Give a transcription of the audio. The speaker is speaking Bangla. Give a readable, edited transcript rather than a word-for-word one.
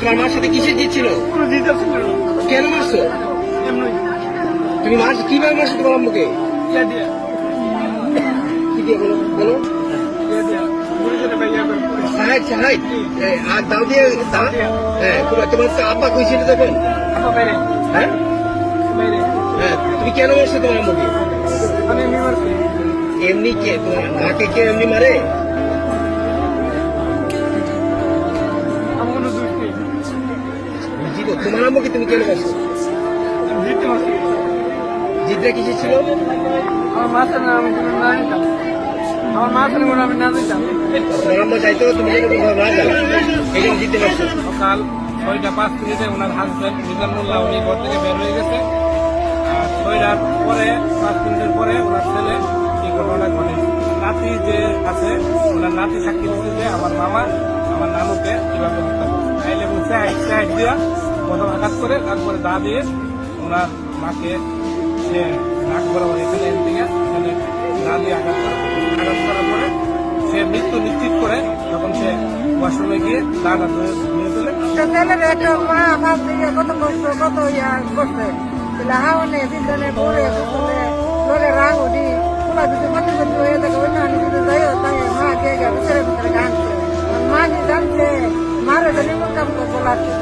তোমার মার সাথে কিসের জিত ছিল? কোনো জিত আছে না, কেন মারছো? এমনি তুমি মার কিভাবে মারছো তোমার আম্মুকে? ইয়া দিয়া কি দিয়ে বলো বলো? ইয়া দিয়া বুড়ি জন্য ভাইয়া করে সাহায্য সাহায্য আর দাও দিয়ে দাও। হ্যাঁ তোমার তোমার তো আব্বা কইছিল তখন? আপা বাইরে হ্যাঁ বাইরে হ্যাঁ তুমি কেন মারছো তোমার আম্মুকে? আমি এমনি মারছি। এমনি কে তোমার মাকে কে এমনি মারে? আমার কোনো দোষ নেই, জিত তোমার আম্মুকে তুমি কেন মারছো? আমি জিততে মারছি। জিতটা কিসে ছিল? আমার মা ছিল না, আমি কোনো না দিতাম। আমার মা ছিল কোনো আমি না দিতাম। তোমার আম্মু চাইতো তুমি যেন কোথাও না যাও, এই জন্য জিততে পারছো। সকাল 6:05 ওনার হাজবেন্ড মিজানুল্লাহ উনি ঘর থেকে বের হয়ে গেছে। আর 6টার পরে 5 মিনিটের পরে ওনার ছেলে এই ঘটনাটা ঘটে। নাতি যে আছে ওনার নাতি সাক্ষী দিচ্ছে যে আমার মামা আমার নানুকে কিভাবে হত্যা করে। তাইলে এবং সাইড দিয়া প্রথম আঘাত করে তারপরে দা দিয়ে ওনার মাকে সে নাক বরাবর এখানে দা দিয়ে আঘাত করে। আঘাত করার পরে সে মৃত্যু নিশ্চিত করে তখন সে ওয়াশরুমে গিয়ে দাঁড়া ধুয়ে ফেলে। ছেলের একটা মা ভাব দিয়ে কত কষ্ট কত ইয়া করছে হাওনে বিদ্যানে পড়ে লোলে রাগ উঠি ওরা যদি কত কত হয়ে থাকে ওই না যদি যাইও তাই মা কে গেছে ছেলের ভিতরে গানছে মা যে জানছে মারে জানি কাম করবো লাগছে।